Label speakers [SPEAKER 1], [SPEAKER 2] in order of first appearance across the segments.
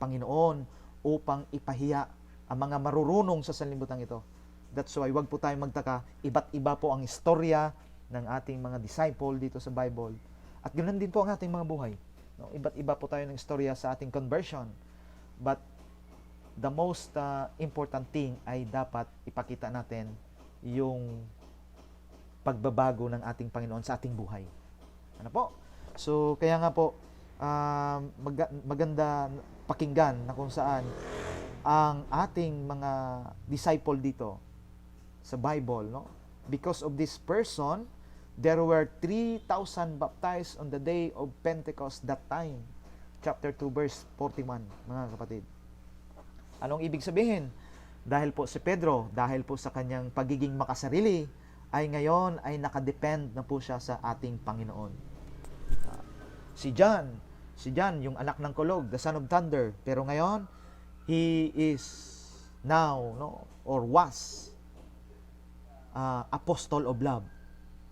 [SPEAKER 1] Panginoon upang ipahiya ang mga marurunong sa sanlibutan ito. That's why wag po tayong magtaka, iba't iba po ang istorya ng ating mga disciple dito sa Bible. At ganoon din po ang ating mga buhay. No? Iba't iba po tayo ng istorya sa ating conversion. But the most important thing ay dapat ipakita natin yung pagbabago ng ating Panginoon sa ating buhay. Ano po? So, kaya nga po, maganda pakinggan na kung saan ang ating mga disciple dito sa Bible, no? Because of this person, there were 3,000 baptized on the day of Pentecost that time. Chapter 2, verse 41, mga kapatid. Anong ibig sabihin? Dahil po si Pedro, dahil po sa kanyang pagiging makasarili, ay ngayon ay nakadepend na po siya sa ating Panginoon. Si John, yung anak ng kulog, the son of thunder, pero ngayon, he is now, no, or was, apostle of love.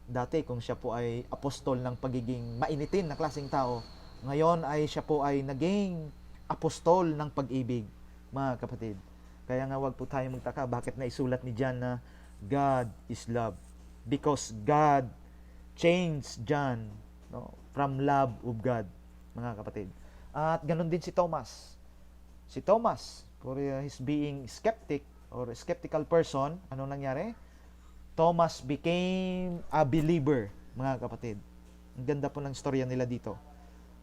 [SPEAKER 1] Dati kung siya po ay apostol ng pagiging mainitin na klaseng tao, ngayon ay siya po ay naging apostol ng pag-ibig, mga kapatid. Kaya nga wag po tayo magtaka bakit naisulat ni John na God is love. Because God changed John, no, from love of God, mga kapatid. At ganun din si Thomas. Si Thomas, for his being skeptic or a skeptical person, anong nangyari? Thomas became a believer, mga kapatid. Ang ganda po ng storya nila dito.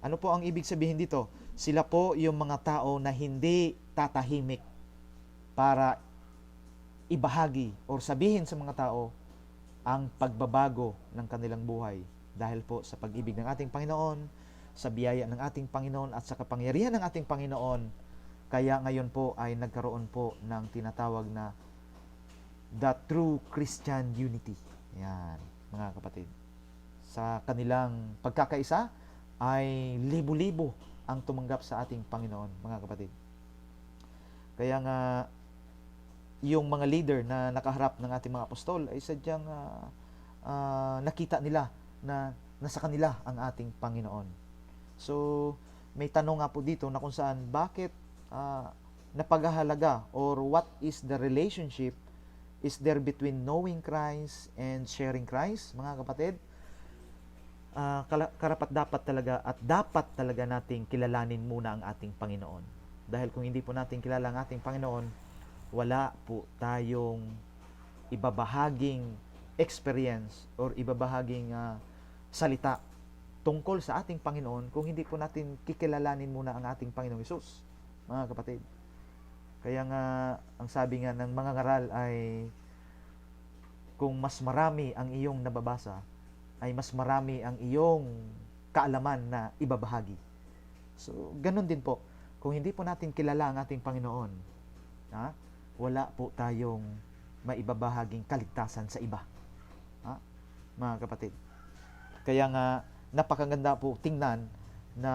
[SPEAKER 1] Ano po ang ibig sabihin dito? Sila po yung mga tao na hindi tatahimik para ibahagi or sabihin sa mga tao ang pagbabago ng kanilang buhay. Dahil po sa pag-ibig ng ating Panginoon, sa biyaya ng ating Panginoon at sa kapangyarihan ng ating Panginoon, kaya ngayon po ay nagkaroon po ng tinatawag na the true Christian unity. Yan, mga kapatid. Sa kanilang pagkakaisa ay libo-libo ang tumanggap sa ating Panginoon, mga kapatid. Kaya nga, yung mga leader na nakaharap ng ating mga apostol ay sadyang nakita nila na nasa kanila ang ating Panginoon. So, may tanong nga po dito na kung saan, bakit napaghahalaga or what is the relationship is there between knowing Christ and sharing Christ, mga kapatid? Karapat-dapat talaga at dapat talaga nating kilalanin muna ang ating Panginoon. Dahil kung hindi po natin kilala ang ating Panginoon, wala po tayong ibabahaging experience or ibabahaging salita tungkol sa ating Panginoon kung hindi po natin kikilalanin muna ang ating Panginoong Hesus, mga kapatid. Kaya nga, ang sabi nga ng mga ngaral ay, kung mas marami ang iyong nababasa, ay mas marami ang iyong kaalaman na ibabahagi. So, ganun din po. Kung hindi po natin kilala ang ating Panginoon, wala po tayong maibabahaging kaligtasan sa iba. Mga kapatid. Kaya nga, napakaganda po tingnan na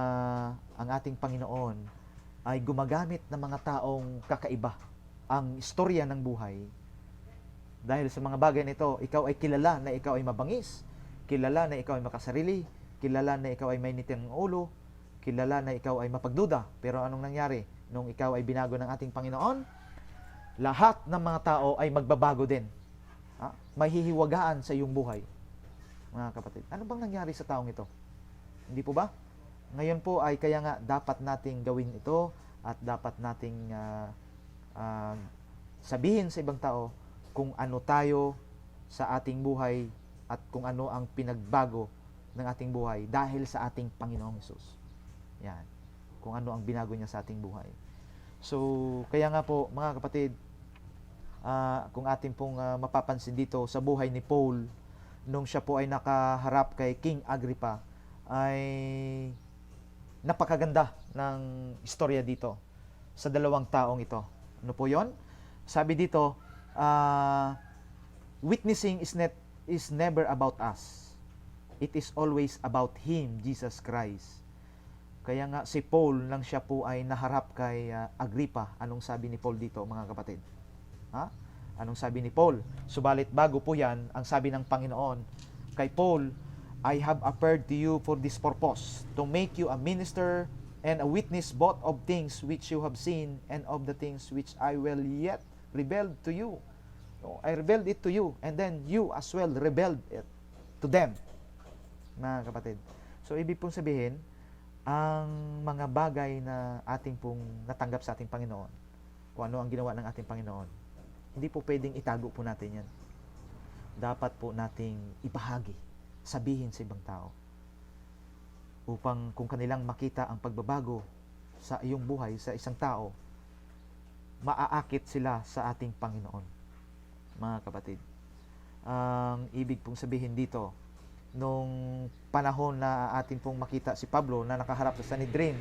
[SPEAKER 1] ang ating Panginoon ay gumagamit ng mga taong kakaiba ang istorya ng buhay. Dahil sa mga bagay nito, ikaw ay kilala na ikaw ay mabangis, kilala na ikaw ay makasarili, kilala na ikaw ay mainitin ng ulo, kilala na ikaw ay mapagduda. Pero anong nangyari? Nung ikaw ay binago ng ating Panginoon, lahat ng mga tao ay magbabago din. May hihiwagaan sa iyong buhay. Mga kapatid, ano bang nangyari sa taong ito? Hindi po ba? Ngayon po ay kaya nga dapat nating gawin ito at dapat nating sabihin sa ibang tao kung ano tayo sa ating buhay at kung ano ang pinagbago ng ating buhay dahil sa ating Panginoong Hesus. Yan. Kung ano ang binago niya sa ating buhay. So, kaya nga po mga kapatid, kung ating pong mapapansin dito sa buhay ni Paul, nung siya po ay nakaharap kay King Agrippa, ay napakaganda ng istorya dito sa dalawang taong ito. Ano po yon? Sabi dito, witnessing is never about us. It is always about Him, Jesus Christ. Kaya nga si Paul, nang siya po ay naharap kay Agrippa, anong sabi ni Paul dito, mga kapatid? Anong sabi ni Paul? Subalit bago po yan, ang sabi ng Panginoon kay Paul, I have appeared to you for this purpose, to make you a minister and a witness both of things which you have seen and of the things which I will yet reveal to you. So, I revealed it to you, and then you as well revealed it to them, mga kapatid. So, ibig pong sabihin, ang mga bagay na ating pong natanggap sa ating Panginoon, kung ano ang ginawa ng ating Panginoon, hindi po pwedeng itago po natin yan. Dapat po nating ibahagi, sabihin sa ibang tao, upang kung kanilang makita ang pagbabago sa iyong buhay, sa isang tao, maaakit sila sa ating Panginoon, mga kapatid. Ang ibig pong sabihin dito, nung panahon na atin pong makita si Pablo na nakaharap sa Sanhedrin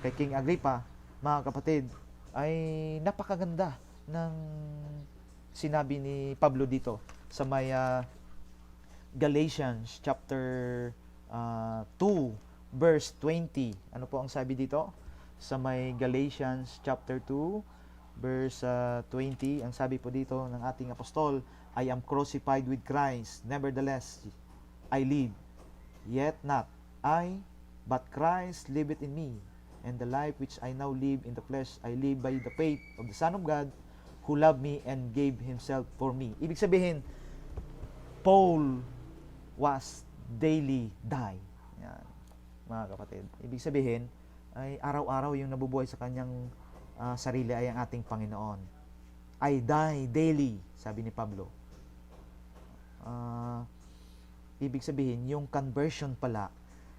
[SPEAKER 1] kay King Agrippa, mga kapatid, ay napakaganda ng sinabi ni Pablo dito sa may Galatians chapter 2 verse 20. Ano po ang sabi dito? Sa may Galatians chapter 2 verse 20, ang sabi po dito ng ating apostol, I am crucified with Christ, nevertheless I live, yet not I, but Christ liveth in me, and the life which I now live in the flesh, I live by the faith of the Son of God, who loved me and gave Himself for me. Ibig sabihin, Paul was daily die. Yan, mga kapatid. Ibig sabihin, ay araw-araw yung nabubuhay sa kanyang sarili ay ang ating Panginoon. I die daily, sabi ni Pablo. Ibig sabihin, yung conversion pala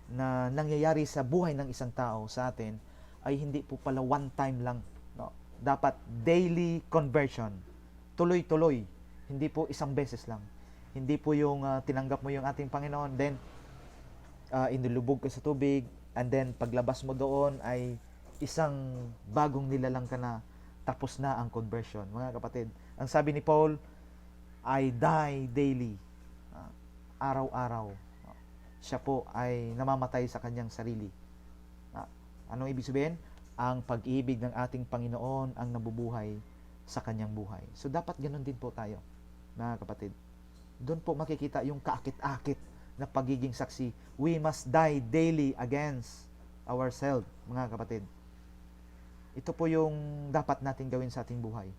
[SPEAKER 1] na nangyayari sa buhay ng isang tao sa atin ay hindi po pala one time lang. No? Dapat daily conversion. Tuloy-tuloy. Hindi po isang beses lang. Hindi po yung tinanggap mo yung ating Panginoon, then inilubog ka sa tubig, and then paglabas mo doon ay isang bagong nilalang ka na, tapos na ang conversion. Mga kapatid, ang sabi ni Paul, I die daily. Araw-araw. Siya po ay namamatay sa kanyang sarili. Anong ibig sabihin? Ang pag-ibig ng ating Panginoon ang nabubuhay sa kanyang buhay. So dapat ganun din po tayo, mga kapatid. Doon po makikita yung kaakit-akit na pagiging saksi. We must die daily against ourselves, mga kapatid. Ito po yung dapat natin gawin sa ating buhay.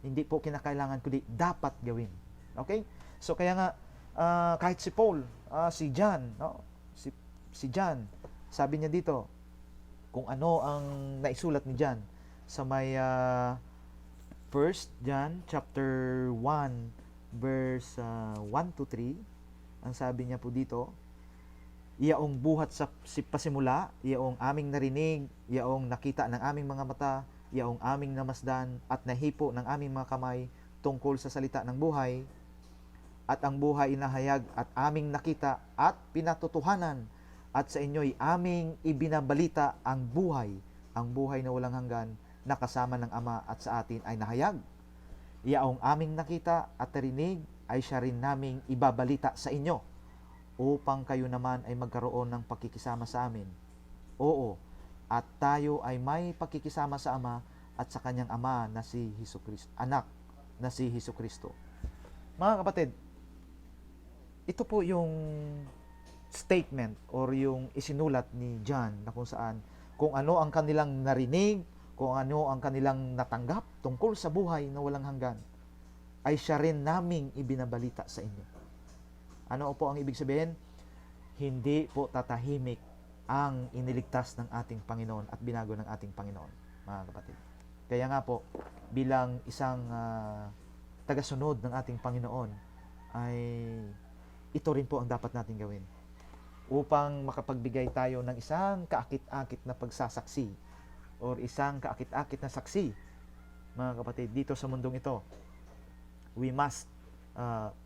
[SPEAKER 1] Hindi po kinakailangan, kundi dapat gawin. Okay? So kaya nga, kahit si Paul, si John, no? si John, sabi niya dito, kung ano ang naisulat ni John sa may 1 John chapter 1 verse 1 to 3, ang sabi niya po dito, iyaong buhat sa pasimula, iyaong aming narinig, iyaong nakita ng aming mga mata, iyaong aming namasdan at nahipo ng aming mga kamay tungkol sa salita ng buhay, at ang buhay inahayag at aming nakita at pinatutuhanan, at sa inyo'y aming ibinabalita ang buhay na walang hanggan na kasama ng Ama at sa atin ay nahayag. Iyaong aming nakita at narinig ay siya rin naming ibabalita sa inyo, upang kayo naman ay magkaroon ng pakikisama sa amin. Oo, at tayo ay may pakikisama sa Ama at sa kanyang Ama na si Hesukristo, anak na si Hesukristo. Mga kapatid, ito po yung statement or yung isinulat ni John na kung saan, kung ano ang kanilang narinig, kung ano ang kanilang natanggap tungkol sa buhay na walang hanggan, ay siya rin naming ibinabalita sa inyo. Ano po ang ibig sabihin? Hindi po tatahimik ang iniligtas ng ating Panginoon at binago ng ating Panginoon, mga kapatid. Kaya nga po, bilang isang tagasunod ng ating Panginoon, ay ito rin po ang dapat natin gawin upang makapagbigay tayo ng isang kaakit-akit na pagsasaksi or isang kaakit-akit na saksi, mga kapatid, dito sa mundong ito. We must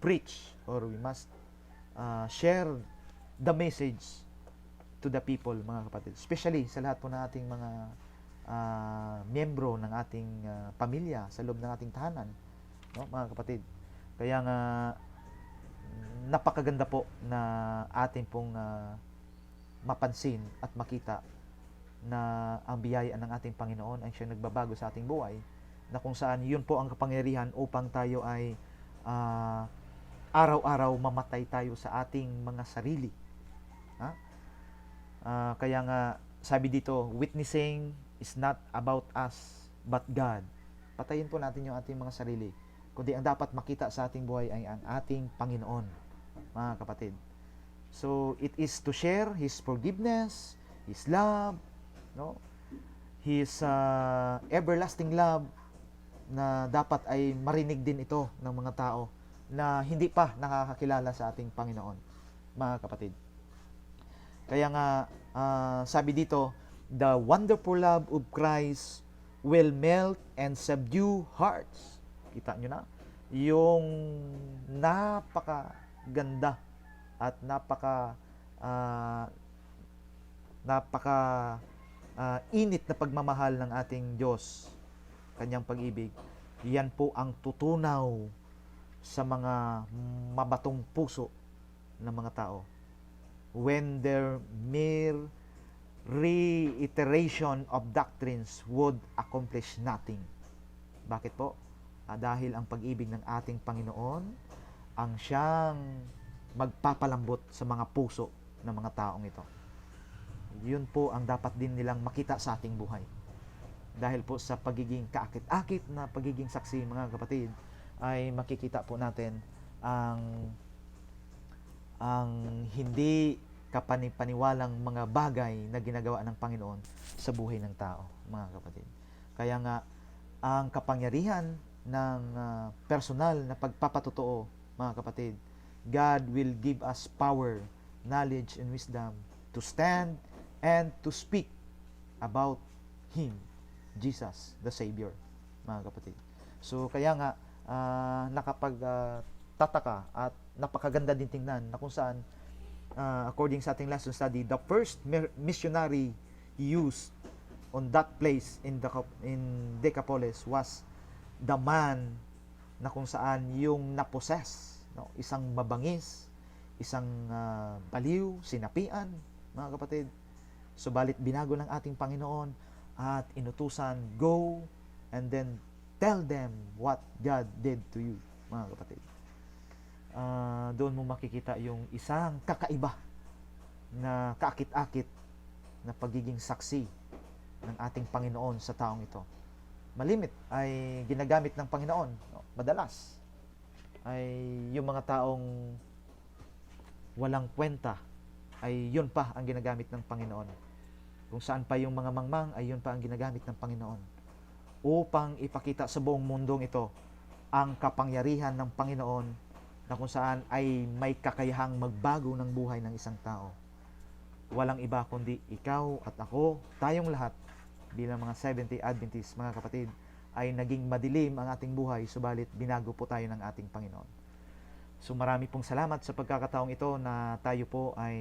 [SPEAKER 1] preach or we must share the message to the people, mga kapatid, especially sa lahat po ng ating mga miyembro ng ating pamilya sa loob ng ating tahanan, no, mga kapatid. Kaya nga napakaganda po na ating pong mapansin at makita na ang biyaya ng ating Panginoon ay siyang nagbabago sa ating buhay, na kung saan yun po ang kapangyarihan upang tayo ay araw-araw mamatay tayo sa ating mga sarili. Kaya nga sabi dito, witnessing is not about us, but God. Patayin po natin yung ating mga sarili. Kundi ang dapat makita sa ating buhay ay ang ating Panginoon, mga kapatid. So, it is to share His forgiveness, His love, no? His everlasting love, na dapat ay marinig din ito ng mga tao na hindi pa nakakakilala sa ating Panginoon, mga kapatid. Kaya nga, sabi dito, the wonderful love of Christ will melt and subdue hearts. Kita nyo na? Yung napakaganda at init na pagmamahal ng ating Diyos, kanyang pag-ibig. Yan po ang tutunaw sa mga mabatong puso ng mga tao. When their mere reiteration of doctrines would accomplish nothing. Bakit po? Dahil ang pag-ibig ng ating Panginoon ang siyang magpapalambot sa mga puso ng mga taong ito. Yun po ang dapat din nilang makita sa ating buhay. Dahil po sa pagiging kaakit-akit na pagiging saksi, mga kapatid, ay makikita po natin ang hindi kapanipaniwalang mga bagay na ginagawa ng Panginoon sa buhay ng tao, mga kapatid. Kaya nga, ang kapangyarihan ng personal na pagpapatotoo, mga kapatid, God will give us power, knowledge, and wisdom to stand and to speak about Him, Jesus, the Savior, mga kapatid. So, kaya nga, nakapagtataka at napakaganda din tingnan na kung saan, according sa ating lesson study, the first missionary used on that place in Decapolis was the man na kung saan yung naposes, no? Isang mabangis, isang baliw, sinapian, mga kapatid. Subalit binago ng ating Panginoon at inutusan, go and then tell them what God did to you, mga kapatid. Doon mo makikita yung isang kakaiba na kaakit-akit na pagiging saksi ng ating Panginoon sa taong ito. Malimit ay ginagamit ng Panginoon, no? Madalas ay yung mga taong walang kwenta ay yun pa ang ginagamit ng Panginoon. Kung saan pa yung mga mangmang ay yun pa ang ginagamit ng Panginoon upang ipakita sa buong mundong ito ang kapangyarihan ng Panginoon na kung saan ay may kakayahang magbago ng buhay ng isang tao. Walang iba kundi ikaw at ako, tayong lahat bilang mga Seventh-day Adventists, mga kapatid, ay naging madilim ang ating buhay, subalit binago po tayo ng ating Panginoon. So marami pong salamat sa pagkakataong ito na tayo po ay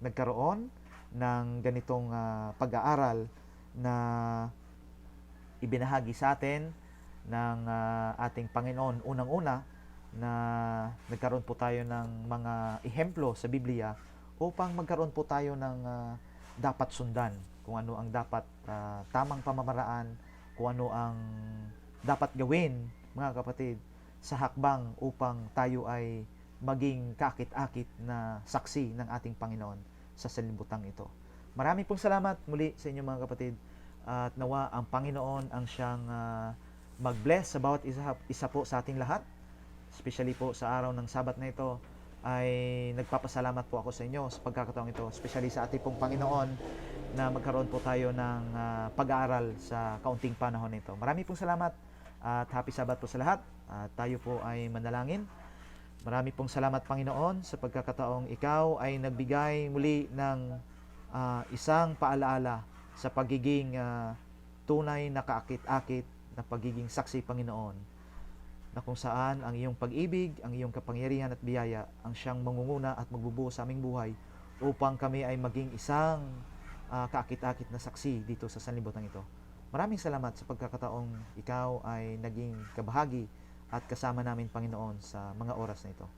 [SPEAKER 1] nagkaroon ng ganitong pag-aaral na ibinahagi sa atin ng ating Panginoon. Unang-una na nagkaroon po tayo ng mga ehemplo sa Biblia upang magkaroon po tayo ng dapat sundan, kung ano ang dapat tamang pamamaraan, kung ano ang dapat gawin, mga kapatid, sa hakbang upang tayo ay maging kakit-akit na saksi ng ating Panginoon sa sanlibutan ito. Maraming pong salamat muli sa inyo, mga kapatid, at nawa ang Panginoon ang siyang mag-bless sa bawat isa po sa ating lahat, especially po sa araw ng Sabat na ito. Ay nagpapasalamat po ako sa inyo sa pagkakataong ito, especially sa ating pong Panginoon, na magkaroon po tayo ng pag-aaral sa kaunting panahon nito. Maraming pong salamat at happy Sabat po sa lahat. At tayo po ay manalangin. Marami pong salamat, Panginoon, sa pagkakataong ikaw ay nagbigay muli ng isang paalaala sa pagiging tunay na kaakit-akit na pagiging saksi, Panginoon, na kung saan ang iyong pag-ibig, ang iyong kapangyarihan at biyaya ang siyang mangunguna at magbubuo sa aming buhay upang kami ay maging isang kaakit-akit na saksi dito sa sanlibutan ito. Maraming salamat sa pagkakataong ikaw ay naging kabahagi at kasama namin, Panginoon, sa mga oras na ito.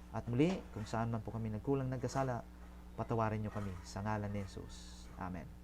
[SPEAKER 1] At muli, kung saan man po kami nagkulang nagkasala, patawarin niyo kami sa ngalan ni Jesus. Amen.